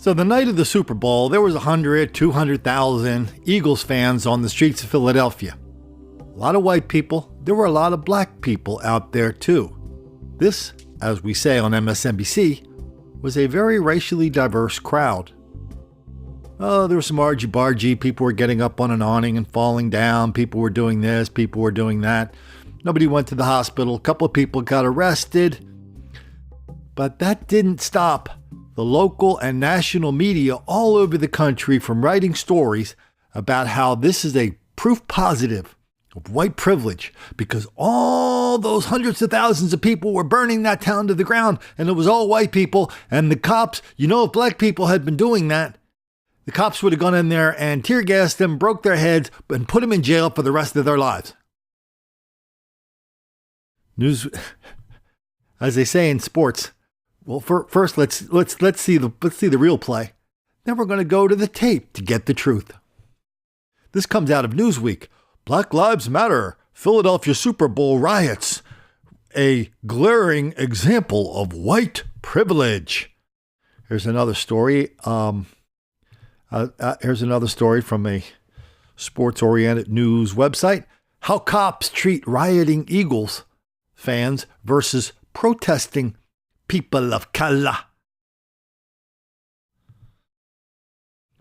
So the night of the Super Bowl, there was 100, 200,000 Eagles fans on the streets of Philadelphia. A lot of white people. There were a lot of black people out there too. This, as we say on MSNBC, was a very racially diverse crowd. Oh, there was some argy-bargy. People were getting up on an awning and falling down. People were doing this. People were doing that. Nobody went to the hospital. A couple of people got arrested. But that didn't stop the local and national media all over the country from writing stories about how this is a proof positive of white privilege, because all those hundreds of thousands of people were burning that town to the ground, and it was all white people. And the cops, if black people had been doing that, the cops would have gone in there and tear gassed them, broke their heads, and put them in jail for the rest of their lives. News, as they say in sports. Well, first let's see the real play. Then we're going to go to the tape to get the truth. This comes out of Newsweek. Black Lives Matter. Philadelphia Super Bowl riots. A glaring example of white privilege. Here's another story. Here's another story from a sports-oriented news website. How cops treat rioting Eagles fans versus protesting people of color.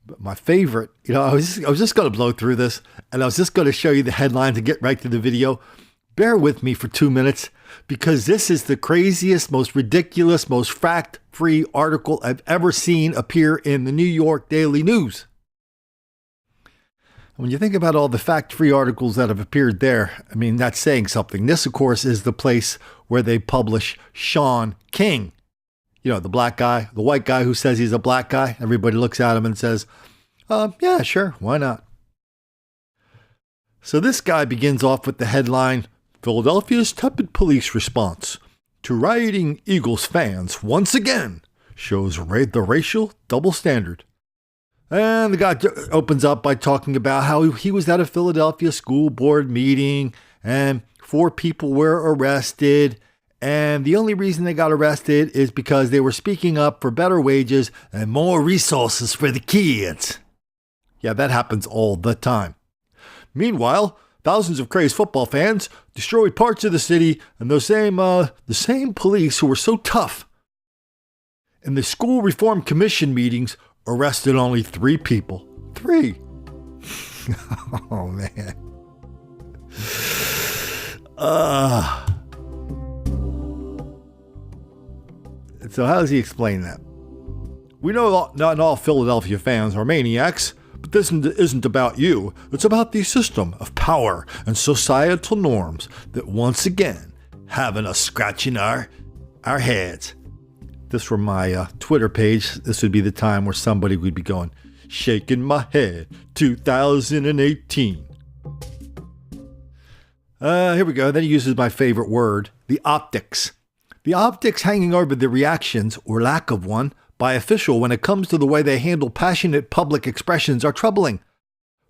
But my favorite, I was just going to blow through this, and I was just going to show you the headlines and get right to the video. Bear with me for 2 minutes, because this is the craziest, most ridiculous, most fact-free article I've ever seen appear in the New York Daily News. When you think about all the fact-free articles that have appeared there, that's saying something. This, of course, is the place where they publish Shaun King. The black guy, the white guy who says he's a black guy. Everybody looks at him and says, yeah, sure, why not? So this guy begins off with the headline, Philadelphia's tepid police response to rioting Eagles fans once again shows the racial double standard. And the guy opens up by talking about how he was at a Philadelphia school board meeting and 4 people were arrested. And the only reason they got arrested is because they were speaking up for better wages and more resources for the kids. Yeah, that happens all the time. Meanwhile, thousands of crazed football fans destroyed parts of the city, and the same police who were so tough in the School Reform Commission meetings arrested only 3 people. 3. Oh, man. So how does he explain that? We know not all Philadelphia fans are maniacs, but this isn't about you. It's about the system of power and societal norms that once again having us scratching our heads. This from my Twitter page. This would be the time where somebody would be going, shaking my head, 2018. Here we go. Then he uses my favorite word, the optics. The optics hanging over the reactions, or lack of one, by official when it comes to the way they handle passionate public expressions are troubling,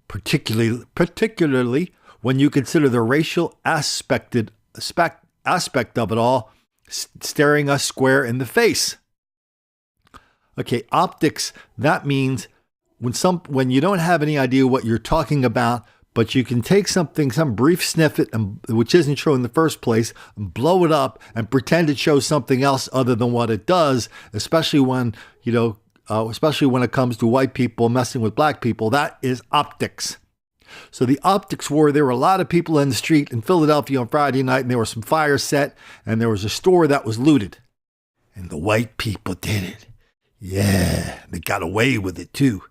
particularly when you consider the racial aspect of it all staring us square in the face. Okay, optics, that means when you don't have any idea what you're talking about, but you can take some brief snippet, which isn't true in the first place, and blow it up and pretend it shows something else other than what it does, especially when it comes to white people messing with black people. That is optics. So the optics were, there were a lot of people in the street in Philadelphia on Friday night, and there were some fires set, and there was a store that was looted. And the white people did it. Yeah, they got away with it too.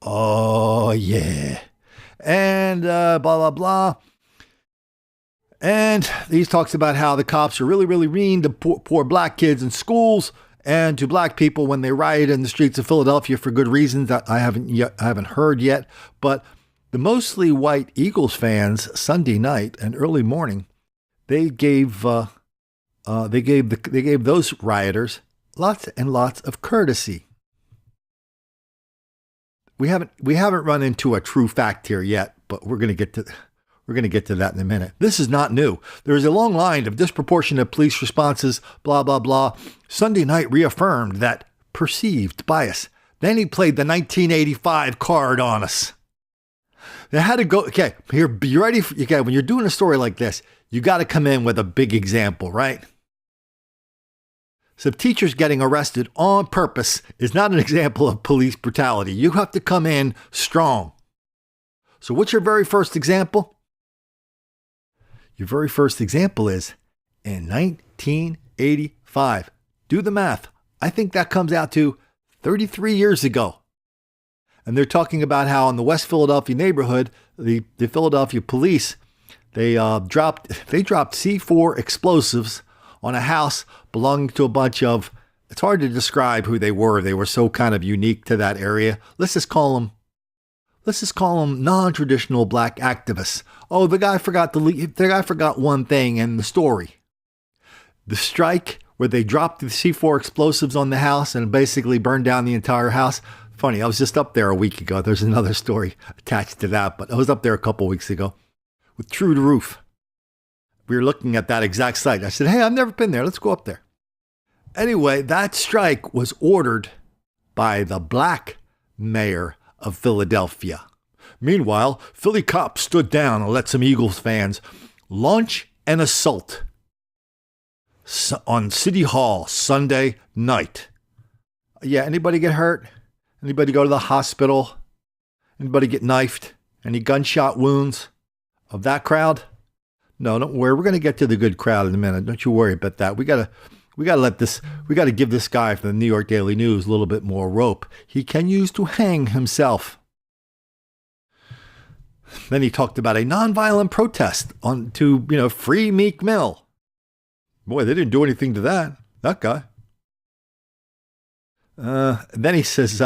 Oh, yeah. And blah, blah, blah. And he talks about how the cops are really, really mean to poor black kids in schools and to black people when they riot in the streets of Philadelphia for good reasons that I haven't heard yet. But the mostly white Eagles fans Sunday night and early morning, they gave those rioters lots and lots of courtesy. We haven't run into a true fact here yet, but we're going to get to that in a minute. This is not new. There is a long line of disproportionate police responses, blah, blah, blah. Sunday night reaffirmed that perceived bias Then he played the 1985 card on us. They had to go, okay, here, be ready. Okay, when you're doing a story like this, you got to come in with a big example, right? So teachers getting arrested on purpose is not an example of police brutality. You have to come in strong. So what's your very first example? Your very first example is in 1985. Do the math. I think that comes out to 33 years ago. And they're talking about how in the West Philadelphia neighborhood, the Philadelphia police, they dropped C4 explosives on a house belonging to a bunch of, it's hard to describe who they were. They were so kind of unique to that area. Let's just call them non-traditional black activists. Oh, the guy forgot one thing in the story. The strike where they dropped the C4 explosives on the house and basically burned down the entire house. Funny, I was just up there a week ago. There's another story attached to that, but I was up there a couple weeks ago with True to Roof. We were looking at that exact site. I said, hey, I've never been there. Let's go up there. Anyway, that strike was ordered by the black mayor of Philadelphia. Meanwhile, Philly cops stood down and let some Eagles fans launch an assault on City Hall Sunday night. Yeah, anybody get hurt? Anybody go to the hospital? Anybody get knifed? Any gunshot wounds of that crowd? No, don't worry. We're going to get to the good crowd in a minute. Don't you worry about that. We got to give this guy from the New York Daily News a little bit more rope. He can use to hang himself. Then he talked about a nonviolent protest to free Meek Mill. Boy, they didn't do anything to that guy. Then he says,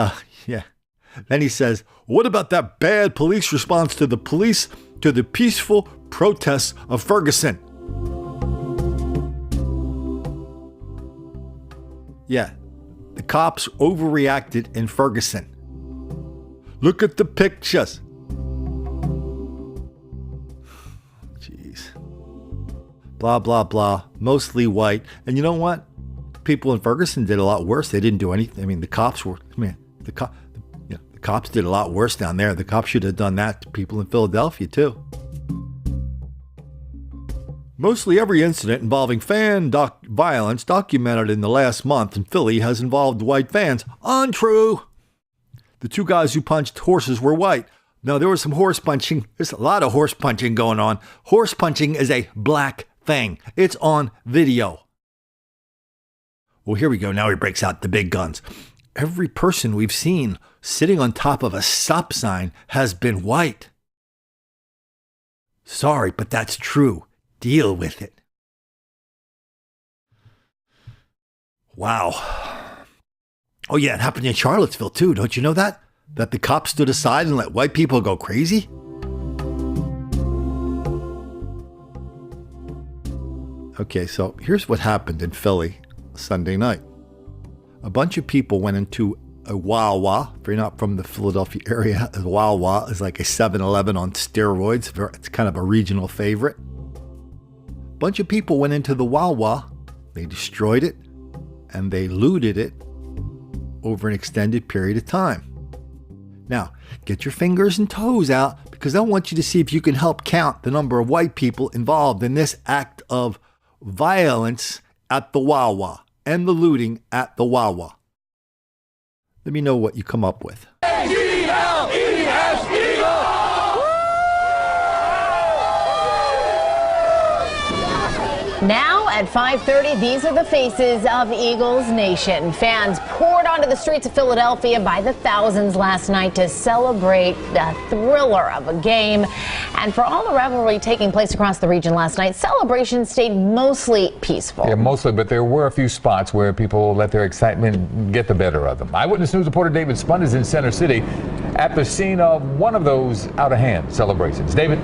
what about that bad police response to the peaceful protests of Ferguson? Yeah, the cops overreacted in Ferguson. Look at the pictures. Jeez. Blah, blah, blah. Mostly white. And you know what? People in Ferguson did a lot worse. They didn't do anything. I mean, the cops did a lot worse down there. The cops should have done that to people in Philadelphia, too. Mostly every incident involving fan violence documented in the last month in Philly has involved white fans. Untrue. The two guys who punched horses were white. No, there was some horse punching. There's a lot of horse punching going on. Horse punching is a black thing. It's on video. Well, here we go. Now he breaks out the big guns. Every person we've seen sitting on top of a stop sign has been white. Sorry, but that's true. Deal with it. Wow. Oh, yeah, it happened in Charlottesville, too. Don't you know that? That the cops stood aside and let white people go crazy? Okay, so here's what happened in Philly Sunday night. A bunch of people went into a Wawa. If you're not from the Philadelphia area, a Wawa is like a 7-Eleven on steroids. It's kind of a regional favorite. A bunch of people went into the Wawa. They destroyed it and they looted it over an extended period of time. Now, get your fingers and toes out because I want you to see if you can help count the number of white people involved in this act of violence at the Wawa and the looting at the Wawa. Let me know what you come up with. Now at 5:30, these are the faces of Eagles Nation. Fans poured onto the streets of Philadelphia by the thousands last night to celebrate the thriller of a game. And for all the revelry taking place across the region last night, celebrations stayed mostly peaceful. Yeah, mostly, but there were a few spots where people let their excitement get the better of them. Eyewitness News reporter David Spun is in Center City at the scene of one of those out-of-hand celebrations. David?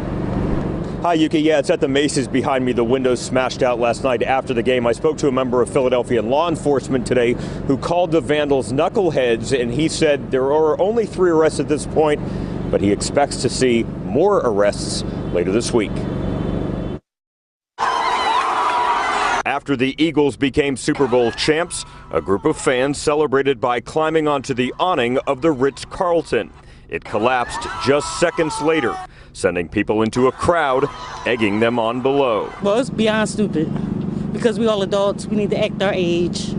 Hi, Yuki. Yeah, it's at the Macy's behind me. The windows smashed out last night after the game. I spoke to a member of Philadelphia law enforcement today who called the vandals knuckleheads, and he said there are only 3 arrests at this point, but he expects to see more arrests later this week. After After the Eagles became Super Bowl champs, a group of fans celebrated by climbing onto the awning of the Ritz-Carlton. It collapsed just seconds later, sending people into a crowd, egging them on below. Well, it's beyond stupid because we all adults. We need to act our age.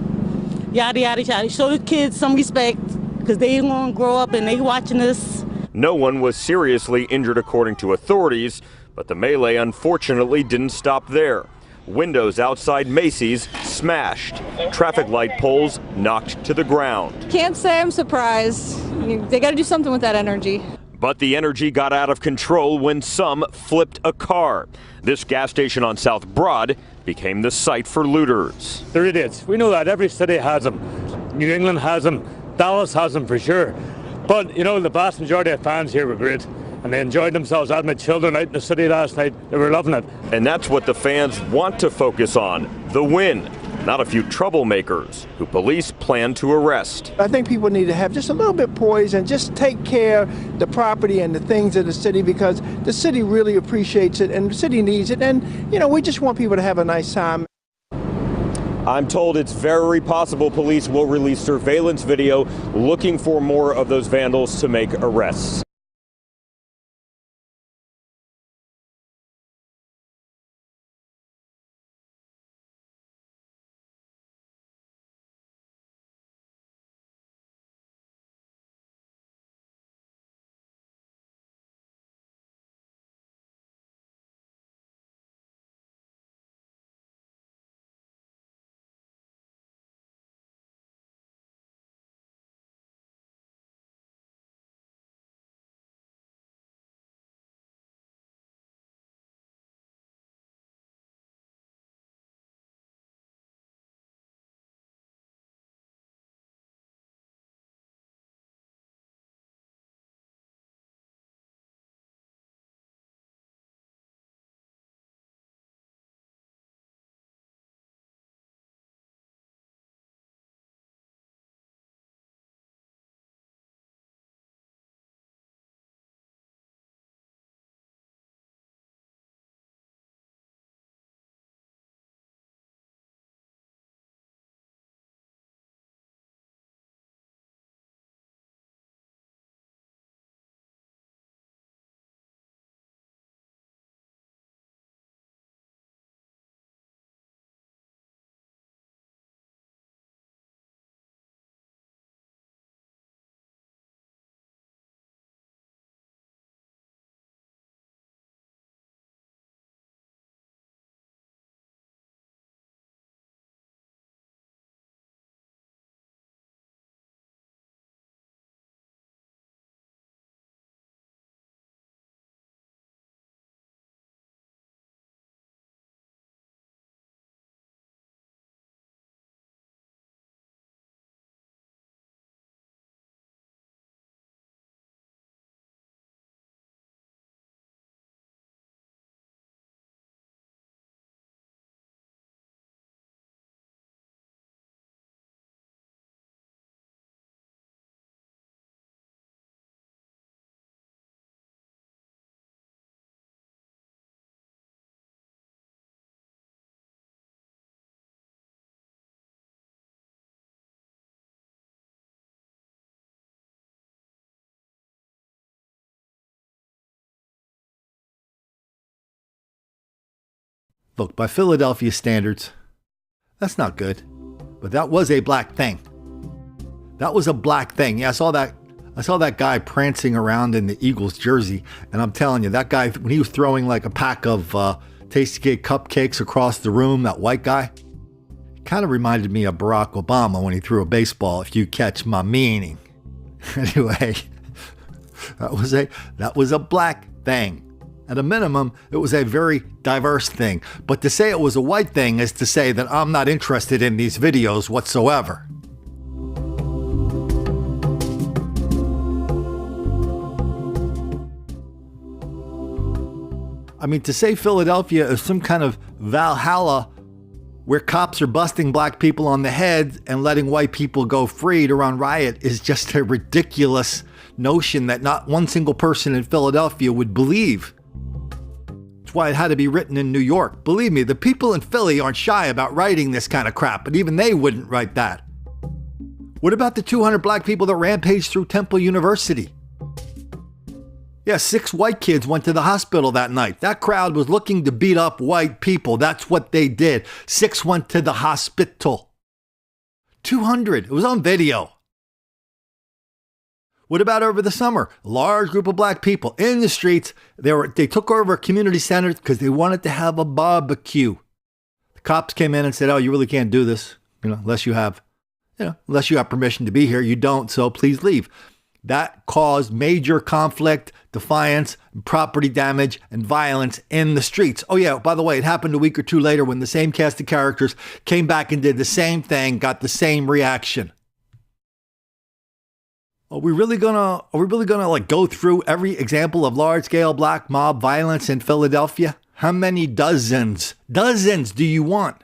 Yada, yada, yada. Show the kids some respect because they going to grow up and they watching us. No one was seriously injured according to authorities, but the melee unfortunately didn't stop there. Windows outside Macy's smashed. Traffic light poles knocked to the ground. Can't say I'm surprised. They got to do something with that energy. But the energy got out of control when some flipped a car. This gas station on South Broad became the site for looters. They're idiots. We know that. Every city has them. New England has them. Dallas has them for sure. But, you know, the vast majority of fans here were great. And they enjoyed themselves. I had my children out in the city last night. They were loving it. And that's what the fans want to focus on, the win, not a few troublemakers who police plan to arrest. I think people need to have just a little bit poise and just take care of the property and the things of the city because the city really appreciates it and the city needs it. And, you know, we just want people to have a nice time. I'm told it's very possible police will release surveillance video looking for more of those vandals to make arrests. Look, by Philadelphia standards, that's not good. But that was a black thing. That was a black thing. Yeah, I saw that guy prancing around in the Eagles jersey, and I'm telling you, that guy, when he was throwing like a pack of Tasty Cake cupcakes across the room, that white guy, kind of reminded me of Barack Obama when he threw a baseball, if you catch my meaning. Anyway, that was a black thing. At a minimum, it was a very diverse thing. But to say it was a white thing is to say that I'm not interested in these videos whatsoever. I mean, to say Philadelphia is some kind of Valhalla where cops are busting black people on the head and letting white people go free to run riot is just a ridiculous notion that not one single person in Philadelphia would believe. That's why it had to be written in New York. Believe me, the people in Philly aren't shy about writing this kind of crap, but even they wouldn't write that. What about the 200 black people that rampaged through Temple University? Yeah, 6 white kids went to the hospital that night. That crowd was looking to beat up white people. That's what they did. 6 went to the hospital. 200. It was on video. What about over the summer? A large group of black people in the streets. They took over a community center because they wanted to have a barbecue. The cops came in and said, "Oh, you really can't do this, unless you have permission to be here. You don't, so please leave." That caused major conflict, defiance, property damage, and violence in the streets. Oh yeah, by the way, it happened a week or two later when the same cast of characters came back and did the same thing, got the same reaction. Are we really gonna like go through every example of large-scale black mob violence in Philadelphia? How many dozens do you want?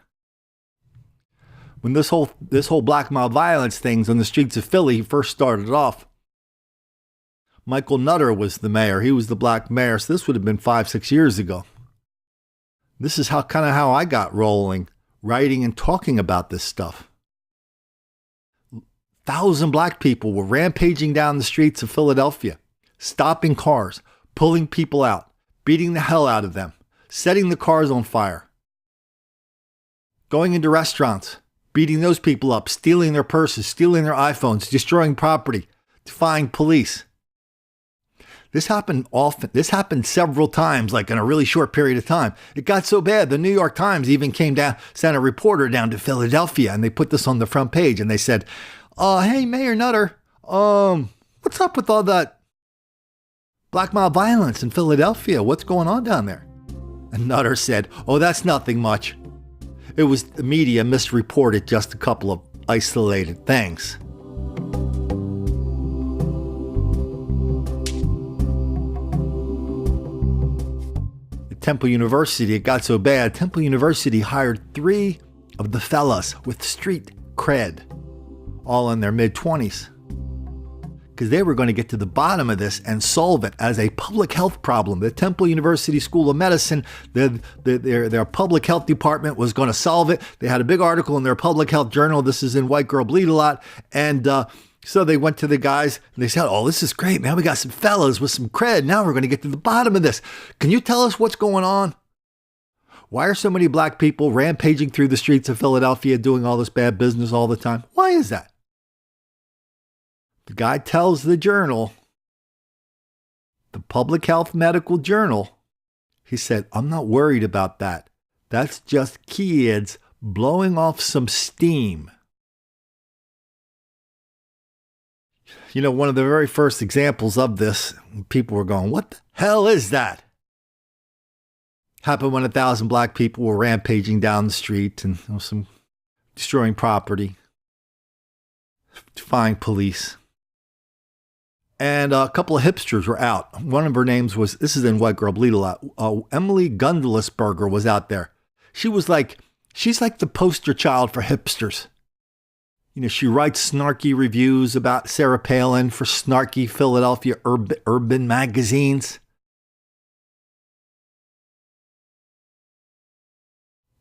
When this whole black mob violence things on the streets of Philly first started off, Michael Nutter was the mayor. He was the black mayor. So this would have been 5-6 years ago. This is how I got rolling, writing and talking about this stuff. 1,000 black people were rampaging down the streets of Philadelphia, stopping cars, pulling people out, beating the hell out of them, setting the cars on fire, going into restaurants, beating those people up, stealing their purses, stealing their iPhones, destroying property, defying police. This happened often. This happened several times, like in a really short period of time. It got so bad, the New York Times even sent a reporter down to Philadelphia, and they put this on the front page, and they said, "Hey, Mayor Nutter, what's up with all that black mob violence in Philadelphia? What's going on down there?" And Nutter said, "Oh, that's nothing much. It was the media misreported just a couple of isolated things." At Temple University, it got so bad, Temple University hired 3 of the fellas with street cred, all in their mid-20s, because they were going to get to the bottom of this and solve it as a public health problem. The Temple University School of Medicine, their public health department was going to solve it. They had a big article in their public health journal. This is in White Girl Bleed a Lot. And so they went to the guys and they said, "Oh, this is great, man. We got some fellas with some cred. Now we're going to get to the bottom of this. Can you tell us what's going on? Why are so many black people rampaging through the streets of Philadelphia doing all this bad business all the time? Why is that?" The guy tells the journal, the Public Health Medical Journal, he said, "I'm not worried about that. That's just kids blowing off some steam." One of the very first examples of this, people were going, "What the hell is that?" Happened when 1,000 black people were rampaging down the street and some destroying property, defying police. And a couple of hipsters were out. One of her names was, this is in White Girl Bleed a Lot, Emily Gundlesberger was out there. She's like the poster child for hipsters. She writes snarky reviews about Sarah Palin for snarky Philadelphia urban magazines.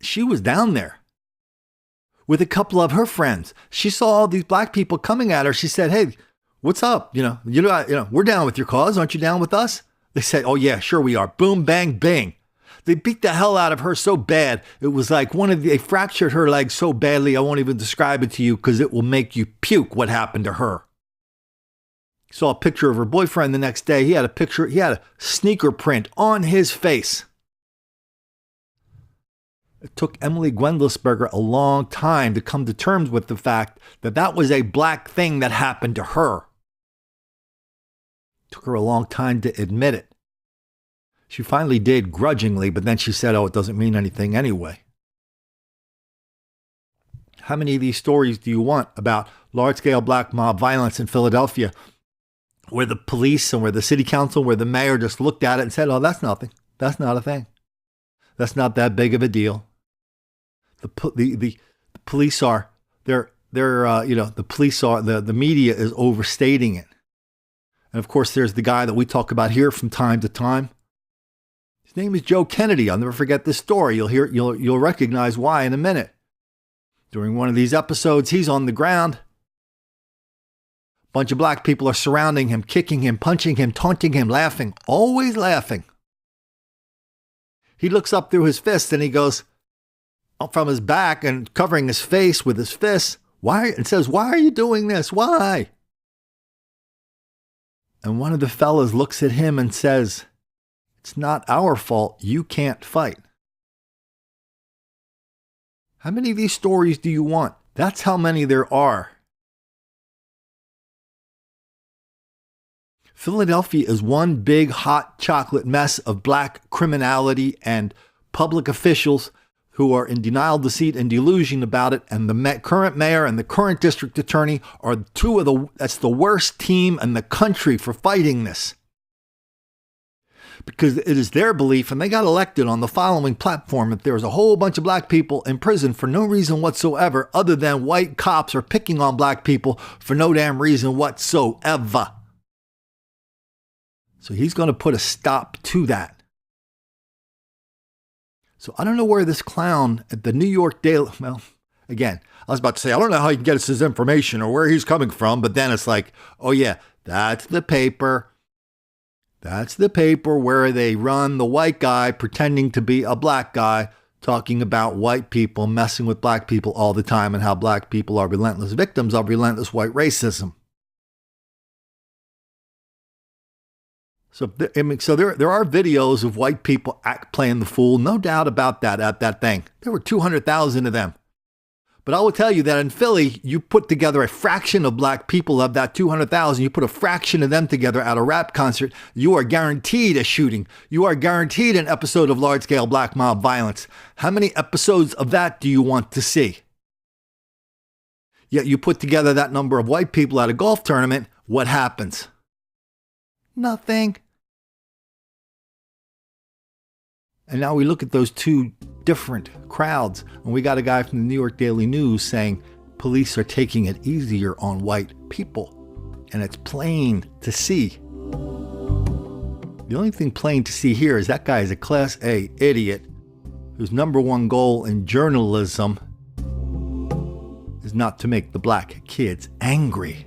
She was down there with a couple of her friends. She saw all these black people coming at her. She said, "Hey, what's up? We're down with your cause. Aren't you down with us?" They said, "Oh yeah, sure we are." Boom, bang, bing. They beat the hell out of her so bad. It was like they fractured her leg so badly. I won't even describe it to you because it will make you puke what happened to her. Saw a picture of her boyfriend the next day. He had a sneaker print on his face. It took Emily Gwendlesberger a long time to come to terms with the fact that that was a black thing that happened to her. It took her a long time to admit it. She finally did grudgingly, but then she said, "Oh, it doesn't mean anything anyway." How many of these stories do you want about large-scale black mob violence in Philadelphia where the police and where the city council, where the mayor just looked at it and said, "Oh, that's nothing. That's not a thing. That's not that big of a deal." The police are, the media is overstating it. And of course, there's the guy that we talk about here from time to time. His name is Joe Kennedy. I'll never forget this story. You'll recognize why in a minute. During one of these episodes, he's on the ground. A bunch of black people are surrounding him, kicking him, punching him, taunting him, laughing, always laughing. He looks up through his fists and he goes up from his back and covering his face with his fists. Why? And says, "Why are you doing this? Why?" And one of the fellas looks at him and says, "It's not our fault. You can't fight." How many of these stories do you want? That's how many there are. Philadelphia is one big hot chocolate mess of black criminality and public officials who are in denial, deceit, and delusion about it. And the current mayor and the current district attorney are that's the worst team in the country for fighting this. Because it is their belief, and they got elected on the following platform, that there's a whole bunch of black people in prison for no reason whatsoever other than white cops are picking on black people for no damn reason whatsoever. So he's going to put a stop to that. So I don't know where this clown at the New York Daily, well, again, I was about to say, I don't know how he can get us his information or where he's coming from, but then it's like, oh yeah, that's the paper. That's the paper where they run the white guy pretending to be a black guy, talking about white people messing with black people all the time and how black people are relentless victims of relentless white racism. So there are videos of white people playing the fool, no doubt about that at that thing. There were 200,000 of them. But I will tell you that in Philly, you put together a fraction of black people of that 200,000, you put a fraction of them together at a rap concert, you are guaranteed a shooting. You are guaranteed an episode of large-scale black mob violence. How many episodes of that do you want to see? Yet you put together that number of white people at a golf tournament, what happens? Nothing. And now we look at those two different crowds, and we got a guy from the New York Daily News saying police are taking it easier on white people. And it's plain to see. The only thing plain to see here is that guy is a Class A idiot whose number one goal in journalism is not to make the black kids angry.